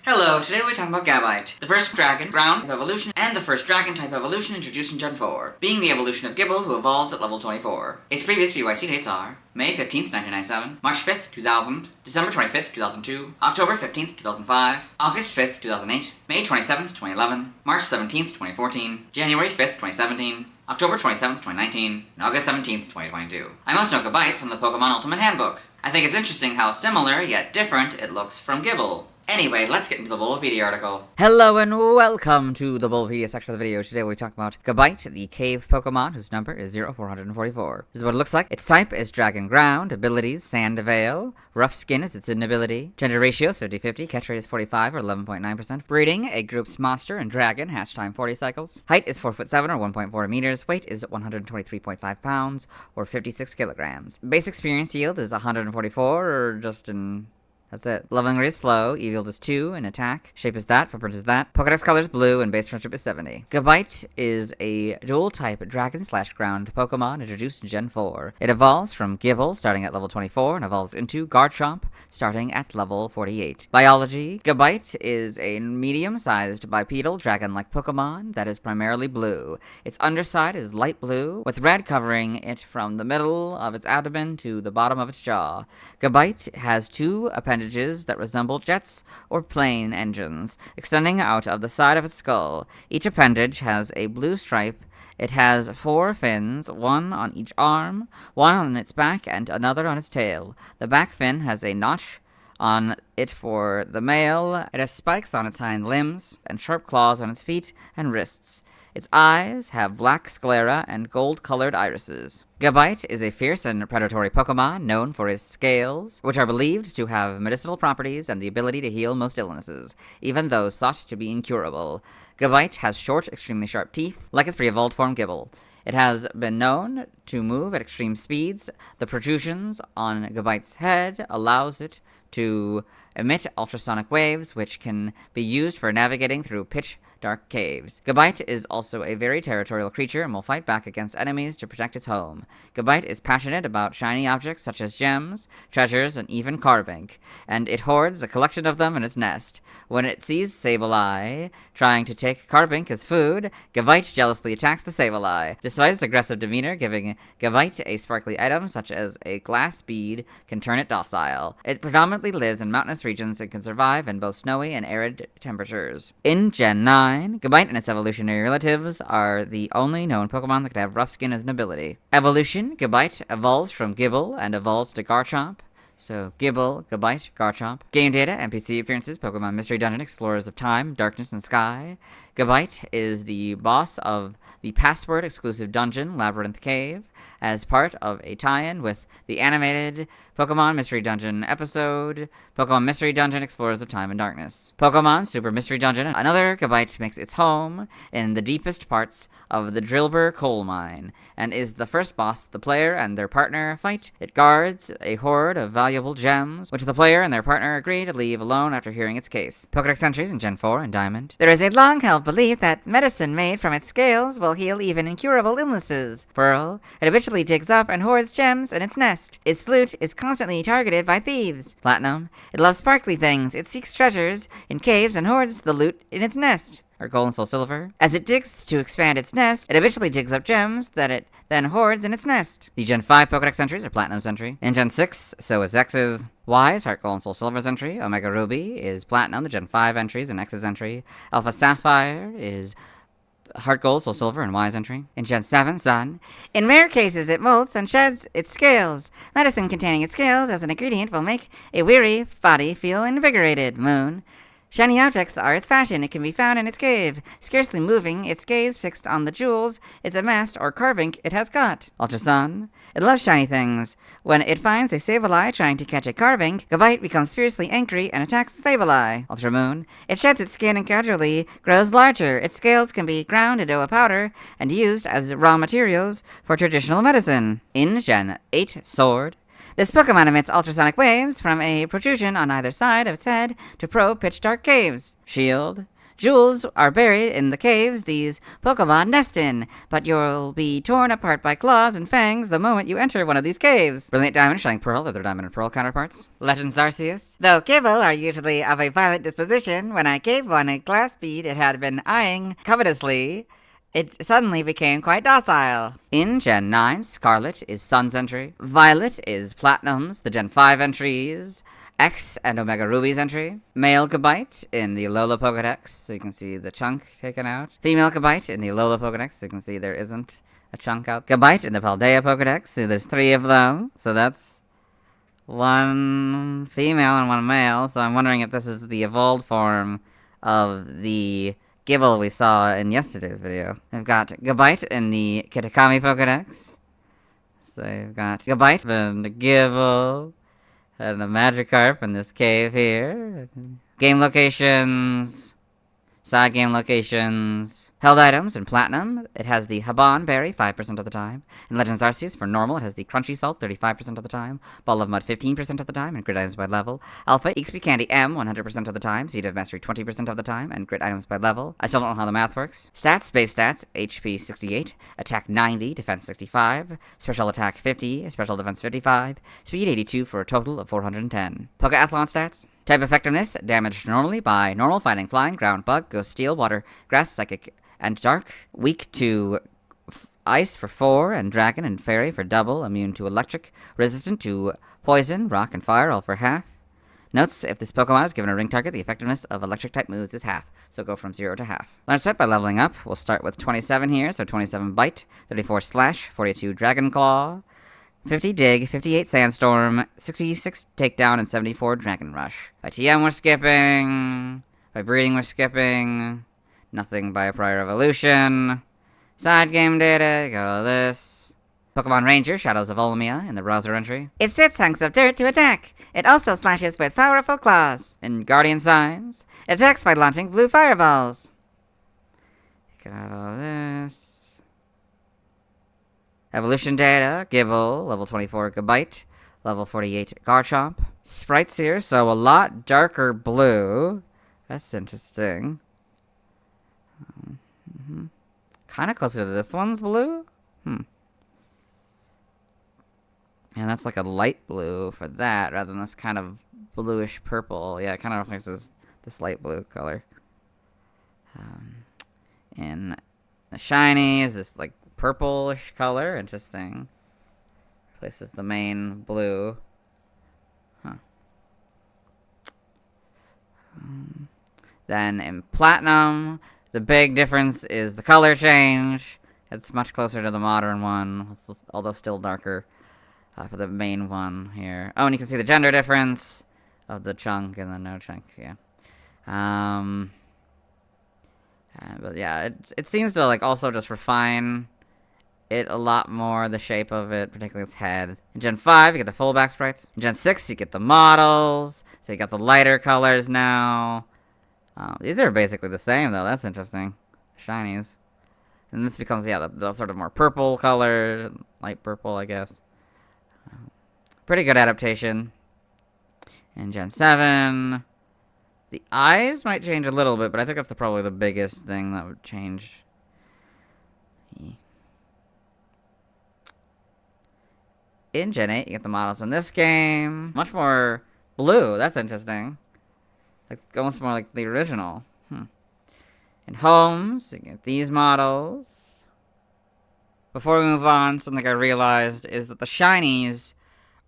Hello, today we're talking about Gabite, the first dragon, ground type evolution, and the first dragon type evolution introduced in Gen 4, being the evolution of Gibble, who evolves at level 24. Its previous BYC dates are May 15th, 1997, March 5th, 2000, December 25th, 2002, October 15th, 2005, August 5th, 2008, May 27th, 2011, March 17th, 2014, January 5th, 2017, October 27th, 2019, and August 17th, 2022. I most know Gabite from the Pokémon Ultimate Handbook. I think it's interesting how similar, yet different, it looks from Gibble. Anyway, let's get into the Bulbapedia article. Hello and welcome to the Bulbapedia section of the video. Today we talk about Gabite, the cave Pokemon, whose number is 0444. This is what it looks like. Its type is Dragon Ground, abilities Sand Veil, Rough Skin is its inability, gender ratio is 50-50, catch rate is 45 or 11.9%, breeding, a group's monster and dragon, hatch time 40 cycles, height is 4'7" or 1.4 meters, weight is 123.5 pounds or 56 kilograms. Base experience yield is 144 or just in... That's it. Leveling rate is slow, EV is 2, and attack. Shape is that, footprint is that. Pokedex color is blue, and base friendship is 70. Gabite is a dual-type dragon/ground Pokemon introduced in Gen 4. It evolves from Gibble, starting at level 24, and evolves into Garchomp, starting at level 48. Biology: Gabite is a medium-sized bipedal dragon-like Pokemon that is primarily blue. Its underside is light blue, with red covering it from the middle of its abdomen to the bottom of its jaw. Gabite has two appendages that resemble jets or plane engines, extending out of the side of its skull. Each appendage has a blue stripe. It has 4 fins, one on each arm, one on its back, and another on its tail. The back fin has a notch on it for the male. It has spikes on its hind limbs, and sharp claws on its feet and wrists. Its eyes have black sclera and gold-colored irises. Gabite is a fierce and predatory Pokemon known for its scales, which are believed to have medicinal properties and the ability to heal most illnesses, even those thought to be incurable. Gabite has short, extremely sharp teeth, like its pre-evolved form Gibble. It has been known to move at extreme speeds. The protrusions on Gabite's head allows it to emit ultrasonic waves, which can be used for navigating through pitch-dark caves. Gabite is also a very territorial creature and will fight back against enemies to protect its home. Gabite is passionate about shiny objects such as gems, treasures, and even Carbink, and it hoards a collection of them in its nest. When it sees Sableye trying to take Carbink as food, Gabite jealously attacks the Sableye. Despite its aggressive demeanor, giving Gabite a sparkly item such as a glass bead can turn it docile. It predominantly lives in mountainous regions and can survive in both snowy and arid temperatures. In Gen 9, Gabite and its evolutionary relatives are the only known Pokemon that can have rough skin as an ability. Evolution: Gabite evolves from Gibble and evolves to Garchomp. So, Gibble, Gabite, Garchomp. Game data, NPC appearances, Pokemon Mystery Dungeon, Explorers of Time, Darkness and Sky. Gabite is the boss of the password-exclusive dungeon, Labyrinth Cave, as part of a tie-in with the animated Pokemon Mystery Dungeon episode, Pokemon Mystery Dungeon, Explorers of Time and Darkness. Pokemon Super Mystery Dungeon, another Gabite makes its home in the deepest parts of the Drillbur coal mine, and is the first boss the player and their partner fight. It guards a hoard of valuable gems, which the player and their partner agree to leave alone after hearing its case. Pokedex entries in Gen 4 and Diamond. There is a long-held belief that medicine made from its scales will heal even incurable illnesses. Pearl, it habitually digs up and hoards gems in its nest. Its loot is constantly targeted by thieves. Platinum, it loves sparkly things. It seeks treasures in caves and hoards the loot in its nest. Or Gold and Soul Silver. As it digs to expand its nest, it habitually digs up gems that it then hoards in its nest. The Gen 5 Pokedex entries are Platinum's entry. In Gen 6, so is X's. Y's Heart Gold and Soul Silver's entry. Omega Ruby is Platinum, the Gen 5 entries, and X's entry. Alpha Sapphire is Heart Gold, Soul Silver, and Y's entry. In Gen 7, Sun. In rare cases, it molts and sheds its scales. Medicine containing its scales as an ingredient will make a weary body feel invigorated. Moon. Shiny objects are its fashion. It can be found in its cave, scarcely moving, its gaze fixed on the jewels it's amassed or Carbink it has got. Ultra Sun. It loves shiny things. When it finds a Sableye trying to catch a Carbink, Gabite becomes fiercely angry and attacks the Sableye. Ultra Moon. It sheds its skin and gradually grows larger. Its scales can be ground into a powder and used as raw materials for traditional medicine. In Gen 8, Sword. This Pokemon emits ultrasonic waves from a protrusion on either side of its head to probe pitch-dark caves. Shield. Jewels are buried in the caves these Pokemon nest in, but you'll be torn apart by claws and fangs the moment you enter one of these caves. Brilliant Diamond, Shining Pearl are their Diamond and Pearl counterparts. Legends Arceus. Though Gible are usually of a violent disposition, when I gave one a glass bead it had been eyeing covetously, it suddenly became quite docile. In Gen 9, Scarlet is Sun's entry. Violet is Platinum's, the Gen 5 entries. X and Omega Ruby's entry. Male Gabite in the Alola Pokedex, so you can see the chunk taken out. Female Gabite in the Alola Pokedex, so you can see there isn't a chunk out. Gabite in the Paldea Pokedex, so there's 3 of them, so that's 1 female and 1 male, so I'm wondering if this is the evolved form of the Gible we saw in yesterday's video. I've got Gabite in the Kitakami Pokedex, so I've got Gabite and the Gible. And a Magikarp in this cave here. Game locations. Side game locations. Held items in Platinum. It has the Haban Berry 5% of the time. In Legends Arceus, for normal, it has the Crunchy Salt 35% of the time. Ball of Mud 15% of the time, and grid items by level. Alpha, Exp Candy M 100% of the time. Seed of Mastery 20% of the time, and grid items by level. I still don't know how the math works. Stats, base stats, HP 68, attack 90, defense 65, special attack 50, special defense 55, speed 82 for a total of 410. Pokeathlon stats. Type effectiveness, damaged normally by normal, fighting, flying, ground, bug, ghost, steel, water, grass, psychic, and dark. Weak to ice for 4, and dragon and fairy for double. Immune to electric. Resistant to poison, rock, and fire, all for half. Notes, if this Pokemon is given a ring target, the effectiveness of electric-type moves is half, so go from 0 to half. Learn set by leveling up. We'll start with 27 here, so 27 Bite, 34 Slash, 42 Dragon Claw, 50 Dig, 58 Sandstorm, 66 Takedown, and 74 Dragon Rush. By TM we're skipping. By Breeding we're skipping. Nothing by Prior Evolution. Side game data, go this. Pokemon Ranger, Shadows of Olmia in the browser entry. It sits hunks of dirt to attack. It also slashes with powerful claws. In Guardian Signs, it attacks by launching blue fireballs. Got all this. Evolution data, Gible, level 24 Gabite, level 48 Garchomp. Sprites here, so a lot darker blue. That's interesting. Kind of closer to this one's blue. And that's like a light blue for that, rather than this kind of bluish purple. Yeah, it kind of reflects this light blue color. In the shiny is this like purplish color. Interesting. Replaces the main blue. Then in Platinum, the big difference is the color change. It's much closer to the modern one, although still darker for the main one here. Oh, and you can see the gender difference of the chunk and the no chunk, yeah. But yeah, it seems to like also just refine it a lot more, the shape of it, particularly its head. In Gen 5, you get the full back sprites. In Gen 6, you get the models. So you got the lighter colors now. These are basically the same, though. That's interesting. Shinies. And this becomes, yeah, the sort of more purple color. Light purple, I guess. Pretty good adaptation. In Gen 7, the eyes might change a little bit, but I think that's probably the biggest thing that would change. In Gen 8, you get the models in this game. Much more blue. That's interesting. Like almost more like the original. In Homes, you get these models. Before we move on, something I realized is that the shinies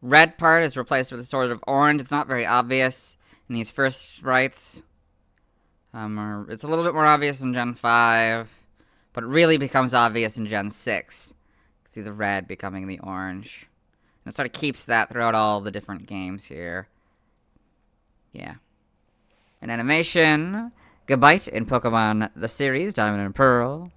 red part is replaced with a sort of orange. It's not very obvious in these first sprites. It's a little bit more obvious in Gen 5, but it really becomes obvious in Gen 6. You can see the red becoming the orange. And it sort of keeps that throughout all the different games here. Yeah. In animation, Gabite in Pokemon the series, Diamond and Pearl.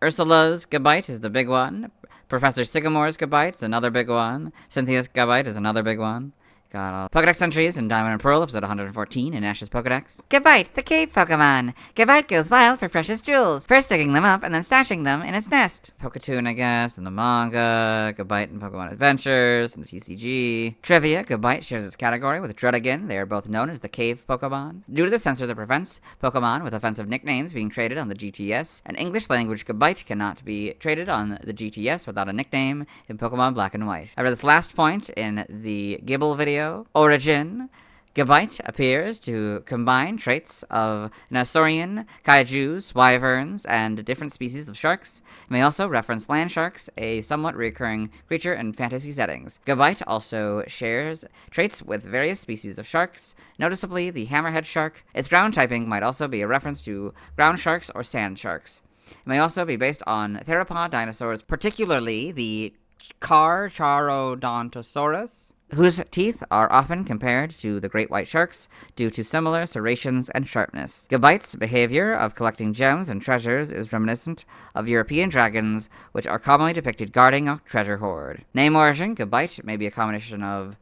Ursula's Gabite is the big one. Professor Sycamore's Gabite is another big one. Cynthia's Gabite is another big one. Got all Pokedex entries in Diamond and Pearl, episode 114 in Ash's Pokedex. Gabite, the cave Pokemon. Gabite goes wild for precious jewels, first digging them up and then stashing them in its nest. Poketoon, I guess, in the manga. Gabite in Pokemon Adventures, in the TCG. Trivia, Gabite shares its category with Druddigon. They are both known as the cave Pokemon. Due to the censor that prevents Pokemon with offensive nicknames being traded on the GTS, an English language Gabite cannot be traded on the GTS without a nickname in Pokemon Black and White. I read this last point in the Gibble video. Origin. Gabite appears to combine traits of Nasaurian, kaijus, wyverns, and different species of sharks. It may also reference land sharks, a somewhat recurring creature in fantasy settings. Gabite also shares traits with various species of sharks, noticeably the hammerhead shark. Its ground typing might also be a reference to ground sharks or sand sharks. It may also be based on theropod dinosaurs, particularly the Carcharodontosaurus, whose teeth are often compared to the great white sharks due to similar serrations and sharpness. Gabite's behavior of collecting gems and treasures is reminiscent of European dragons, which are commonly depicted guarding a treasure hoard. Name origin, Gabite may be a combination of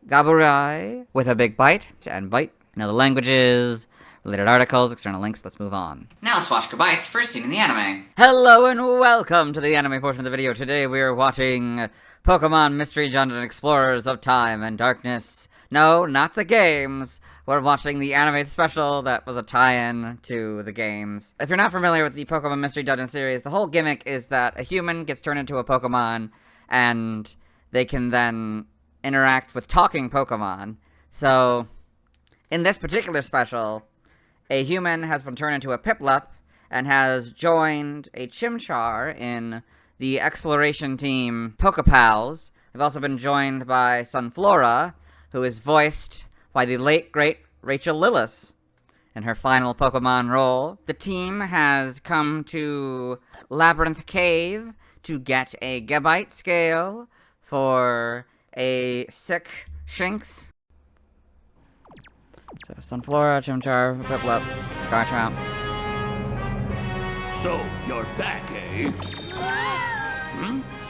Gaburai with a big bite and bite. Now the languages, related articles, external links, let's move on. Now let's watch Gabite's first scene in the anime. Hello and welcome to the anime portion of the video. Today we are watching Pokemon Mystery Dungeon Explorers of Time and Darkness. No, not the games. We're watching the animated special that was a tie-in to the games. If you're not familiar with the Pokemon Mystery Dungeon series, the whole gimmick is that a human gets turned into a Pokemon and they can then interact with talking Pokemon. So, in this particular special, a human has been turned into a Piplup and has joined a Chimchar in the exploration team Pokepals. They've also been joined by Sunflora, who is voiced by the late, great Rachel Lillis in her final Pokemon role. The team has come to Labyrinth Cave to get a Gabite scale for a sick Shinx. So, Sunflora, Chimchar, Piplup, Garchomp. So, you're back, eh?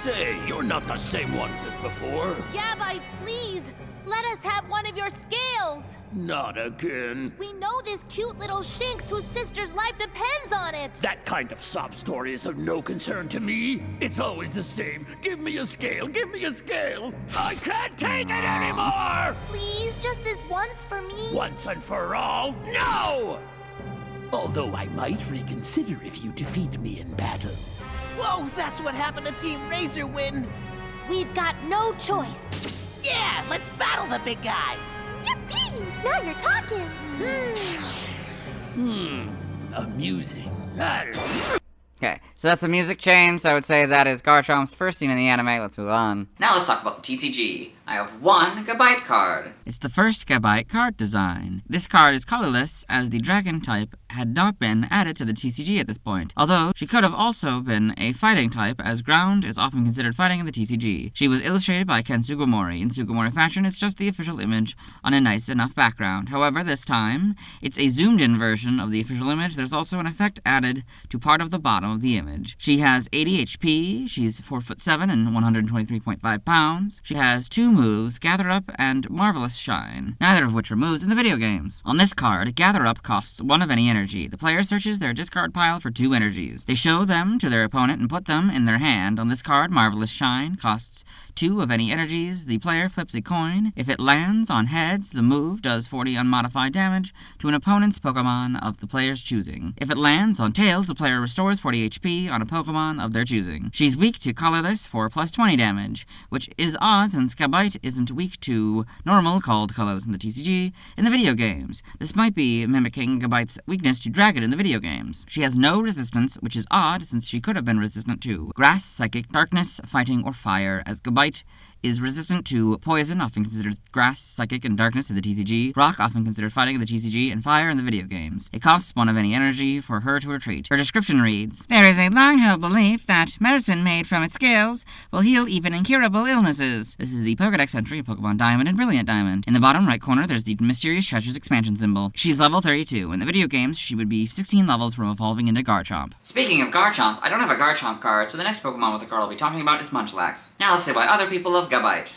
Say, you're not the same ones as before. Gabite, please! Let us have one of your scales! Not again. We know this cute little Shinx whose sister's life depends on it! That kind of sob story is of no concern to me. It's always the same. Give me a scale, give me a scale! I can't take it anymore! Please, just this once for me? Once and for all, no! Although I might reconsider if you defeat me in battle. Whoa, that's what happened to Team Razorwind! We've got no choice! Yeah, let's battle the big guy! Yippee! Now you're talking! Amusing. Okay, so that's the music change, so I would say that is Garchomp's first scene in the anime. Let's move on. Now let's talk about the TCG. I have one Gabite card. It's the first Gabite card design. This card is colorless, as the dragon type had not been added to the TCG at this point, although she could have also been a fighting type, as ground is often considered fighting in the TCG. She was illustrated by Ken Sugimori. In Sugimori fashion, it's just the official image on a nice enough background. However, this time, it's a zoomed-in version of the official image. There's also an effect added to part of the bottom of the image. She has 80 HP, she's 4'7" and 123.5 pounds. She has two moves, Gather Up and Marvelous Shine, neither of which are moves in the video games. On this card, Gather Up costs 1 of any energy. The player searches their discard pile for 2 energies. They show them to their opponent and put them in their hand. On this card, Marvelous Shine costs 2 of any energies. The player flips a coin. If it lands on heads, the move does 40 unmodified damage to an opponent's Pokemon of the player's choosing. If it lands on tails, the player restores 40 HP on a Pokemon of their choosing. She's weak to colorless for plus 20 damage, which is odd since Gabite isn't weak to normal, called colorless in the TCG, in the video games. This might be mimicking Gabite's weakness to dragon in the video games. She has no resistance, which is odd since she could have been resistant to grass, psychic, darkness, fighting, or fire, as Gabite is resistant to poison, often considered grass, psychic, and darkness in the TCG, rock, often considered fighting in the TCG, and fire in the video games. It costs 1 of any energy for her to retreat. Her description reads, "There is a long-held belief that medicine made from its scales will heal even incurable illnesses." This is the Pokedex entry of Pokemon Diamond and Brilliant Diamond. In the bottom right corner, there's the Mysterious Treasures expansion symbol. She's level 32. In the video games, she would be 16 levels from evolving into Garchomp. Speaking of Garchomp, I don't have a Garchomp card, so the next Pokemon with a card I'll be talking about is Munchlax. Now let's say why other people love Gabite.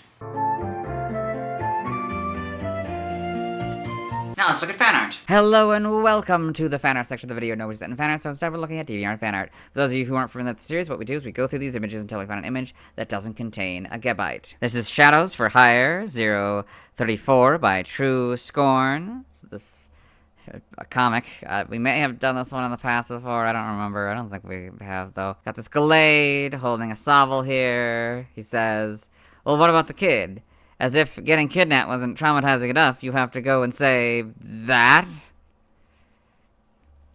Now let's look at fan art. Hello and welcome to the fan art section of the video. Nobody's in fan art, so instead we're looking at DeviantArt fan art. For those of you who aren't familiar with the series, what we do is we go through these images until we find an image that doesn't contain a Gabite. This is Shadows for Hire 034 by True Scorn. So this a comic. We may have done this one in the past before. I don't remember. I don't think we have, though. Got this Glade holding a Sovel here. He says, well, what about the kid? As if getting kidnapped wasn't traumatizing enough, you have to go and say that.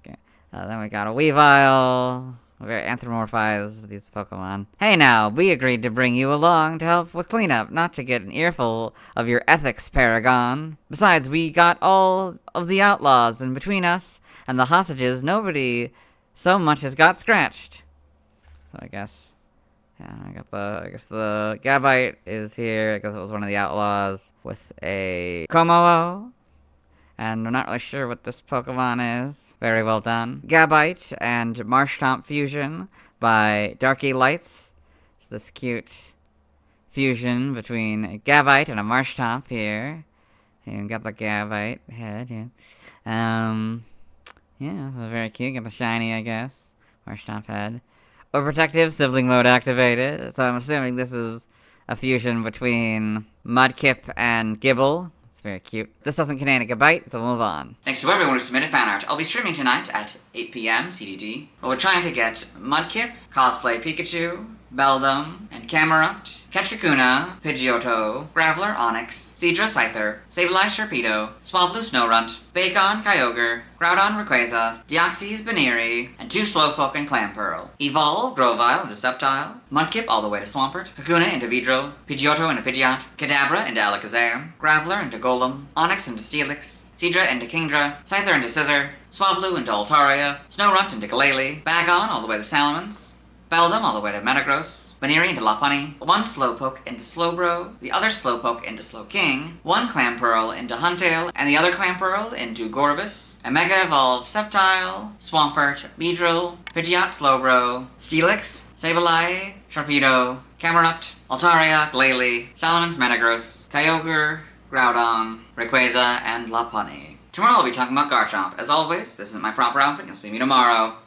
Okay. Then we got a Weavile. Very anthropomorphized these Pokemon. Hey now, we agreed to bring you along to help with cleanup, not to get an earful of your ethics, Paragon. Besides, we got all of the outlaws, and between us and the hostages, nobody so much as got scratched. So I guess, yeah, I guess the Gabite is here. I guess it was one of the outlaws with a Komo. And I'm not really sure what this Pokemon is. Very well done. Gabite and Marshtomp fusion by Darky Lights. It's this cute fusion between a Gabite and a Marshtomp here. And got the Gabite head, yeah. Yeah, so very cute. Got the shiny, I guess. Marshtomp head. Overprotective, sibling mode activated. So I'm assuming this is a fusion between Mudkip and Gible. It's very cute. This doesn't contain a Gabite, so we'll move on. Thanks to everyone who submitted fan art. I'll be streaming tonight at 8 p.m. CDT. We're trying to get Mudkip, Cosplay Pikachu, Beldum, and Camerupt, Catch Kakuna, Pidgeotto, Graveler, Onix, Seadra, Scyther, Sableye, Sharpedo, Swablu, Snorunt, Bacon, Kyogre, Groudon, Rayquaza, Deoxys, Baneri, and 2 Slowpoke and Clamperl. Evolve, Grovyle into Sceptile, Mudkip all the way to Swampert, Kakuna into Beedrill, Pidgeotto into Pidgeot, Kadabra into Alakazam, Graveler into Golem, Onix into Steelix, Seadra into Kingdra, Scyther into Scizor, Swablu into Altaria, Snorunt into Glalie, Bagon all the way to Salamence, Beldum all the way to Metagross, Baneri into Lopunny, 1 Slowpoke into Slowbro, the other Slowpoke into Slowking, 1 Clamperl into Huntail, and the other Clamperl into Gorbis, a Mega Evolve Sceptile, Swampert, Beedrill, Pidgeot, Slowbro, Steelix, Sableye, Sharpedo, Camerupt, Altaria, Glalie, Salamence, Metagross, Kyogre, Groudon, Rayquaza, and Lopunny. Tomorrow I'll be talking about Garchomp. As always, this isn't my proper outfit. You'll see me tomorrow.